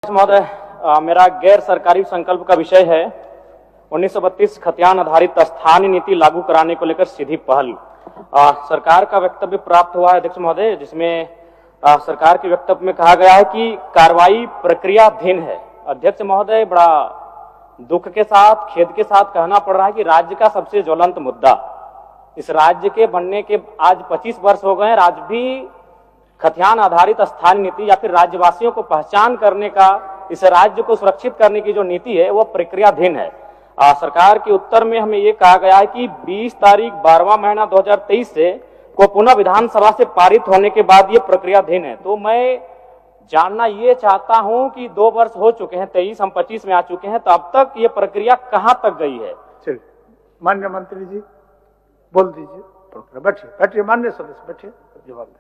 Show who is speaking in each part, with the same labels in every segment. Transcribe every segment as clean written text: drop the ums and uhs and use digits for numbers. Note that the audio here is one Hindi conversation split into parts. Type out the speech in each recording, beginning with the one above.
Speaker 1: महोदय, मेरा गैर सरकारी संकल्प का विषय है 1932 खतियान आधारित स्थानीय नीति लागू कराने को लेकर सीधी पहल। सरकार का वक्तव्य प्राप्त हुआ है अध्यक्ष महोदय, जिसमें सरकार के वक्तव्य में कहा गया है कि कार्रवाई प्रक्रियाधीन है। अध्यक्ष महोदय, बड़ा दुख के साथ, खेद के साथ कहना पड़ रहा है कि राज्य का सबसे ज्वलंत मुद्दा, इस राज्य के बनने के आज 25 वर्ष हो गए हैं, आज भी खतियान आधारित स्थानीय नीति या फिर राज्यवासियों को पहचान करने का, इस राज्य को सुरक्षित करने की जो नीति है वो प्रक्रियाधीन है। सरकार के उत्तर में हमें ये कहा गया है कि 20 तारीख 12वां महीना 2023 से को पुनः विधानसभा से पारित होने के बाद ये प्रक्रियाधीन है। तो मैं जानना ये चाहता हूं कि 2 वर्ष हो चुके हैं, 23 हम 25 में आ चुके हैं, तो अब तक ये प्रक्रिया कहां तक गई है?
Speaker 2: चलिए, माननीय मंत्री जी बोल दीजिए। बैठिए बैठिए, माननीय सदस्य बैठिए, जवाब दीजिए।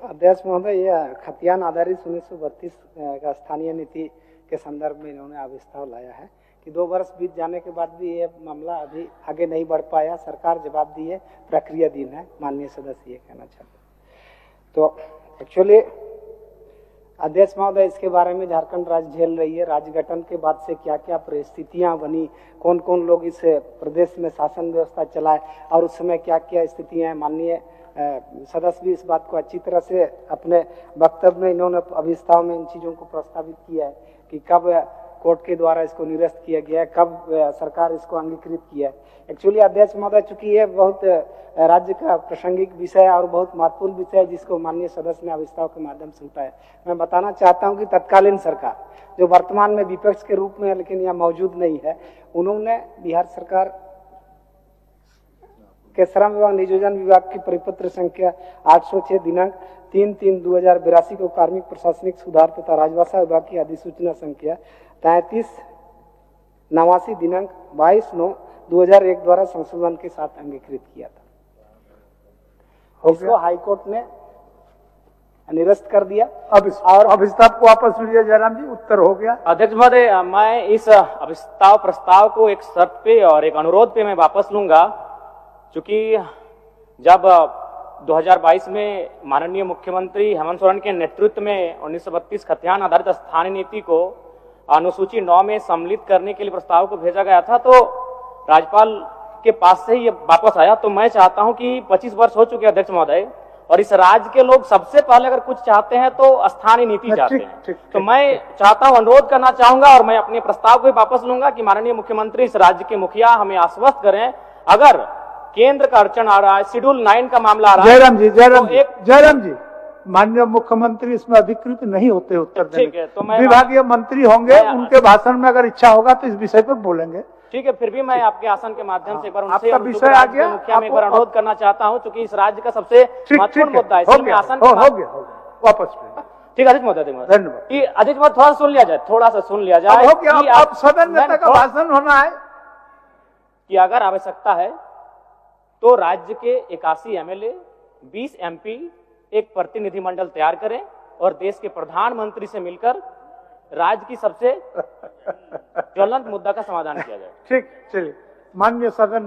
Speaker 3: अध्यक्ष महोदय, यह खतियान आधारित 1932 का स्थानीय नीति के संदर्भ में इन्होंने आविष्कार लाया है कि 2 वर्ष बीत जाने के बाद भी ये मामला अभी आगे नहीं बढ़ पाया। सरकार जवाब दी है, प्रक्रियाधीन है। माननीय सदस्य ये कहना चाहते। तो एक्चुअली अध्यक्ष महोदय, इसके बारे में झारखंड राज्य झेल रही है। राज्य गठन के बाद से क्या क्या परिस्थितियां बनी, कौन कौन लोग इस प्रदेश में शासन व्यवस्था चलाए और उस समय क्या क्या स्थितियां हैं। माननीय सदस्य भी इस बात को अच्छी तरह से अपने वक्तव्य में इन्होंने अभिस्ताव में इन चीज़ों को प्रस्तावित किया है कि कब कोर्ट के द्वारा इसको निरस्त किया गया है, कब सरकार इसको अंगीकृत किया है। एक्चुअली अध्यक्ष महोदय, चूंकि ये बहुत राज्य का प्रासंगिक विषय और बहुत महत्वपूर्ण विषय है जिसको माननीय सदस्य ने अभिस्ताव के माध्यम से उठाया, मैं बताना चाहता हूँ कि तत्कालीन सरकार जो वर्तमान में विपक्ष के रूप में लेकिन यहाँ मौजूद नहीं है, उन्होंने बिहार सरकार के श्रम एवं नियोजन विभाग की परिपत्र संख्या 806 दिनांक 3/3/2082 को कार्मिक प्रशासनिक सुधार तथा राजभाषा विभाग की अधिसूचना संख्या 3389 दिनांक 22/9/2001 द्वारा संशोधन के साथ अंगीकृत किया था। इसको हाईकोर्ट ने निरस्त कर दिया।
Speaker 2: अब और अभिस्ताव को वापस लीजिए जयराम जी, उत्तर हो गया।
Speaker 1: अध्यक्ष महोदय, मैं इस अभिस्ताव प्रस्ताव को एक शर्त पे और एक अनुरोध पे मैं वापस लूंगा, क्योंकि जब 2022 में माननीय मुख्यमंत्री हेमंत सोरेन के नेतृत्व में 1932 खतियान आधारित स्थानीय नीति को अनुसूची 9 में सम्मिलित करने के लिए प्रस्ताव को भेजा गया था, तो राज्यपाल के पास से ही ये वापस आया। तो मैं चाहता हूं कि 25 वर्ष हो चुके अध्यक्ष महोदय, और इस राज्य के लोग सबसे पहले अगर कुछ चाहते हैं तो स्थानीय नीति चाहते हैं। तो मैं चाहता हूं, अनुरोध करना चाहूंगा और मैं अपने प्रस्ताव को वापस लूंगा कि माननीय मुख्यमंत्री इस राज्य के मुखिया हमें आश्वस्त करें, अगर केंद्र का अड़चन आ रहा है, शेड्यूल 9 का मामला आ रहा है।
Speaker 2: जयराम जी, माननीय मुख्यमंत्री इसमें अधिकृत नहीं होते उत्तर देने।
Speaker 1: ठीक है, तो मैं
Speaker 2: विभागीय मंत्री होंगे, उनके भाषण में अगर इच्छा होगा तो इस विषय पर बोलेंगे।
Speaker 1: ठीक है, फिर भी मैं आपके आसन के माध्यम से एक बार उनसे
Speaker 2: आपका विषय आ गया,
Speaker 1: मुखिया में एक बार अनुरोध करना चाहता हूं, क्योंकि इस राज्य का सबसे महत्वपूर्ण मुद्दा है। इसलिए आसन
Speaker 2: हो गया, वापस
Speaker 1: ठीक है अध्यक्ष महोदय,
Speaker 2: धन्यवाद।
Speaker 1: अध्यक्ष महोदय, थोड़ा सुन लिया जाए, थोड़ा सा सुन लिया जाए।
Speaker 2: अब सदन नेता का भाषण होना है
Speaker 1: कि अगर आवश्यकता है तो राज्य के 81 एमएलए, 20 एमपी एक प्रतिनिधिमंडल तैयार करें और देश के प्रधानमंत्री से मिलकर राज्य की सबसे ज्वलंत मुद्दा का समाधान किया जाए।
Speaker 2: ठीक, चलिए, माननीय सदन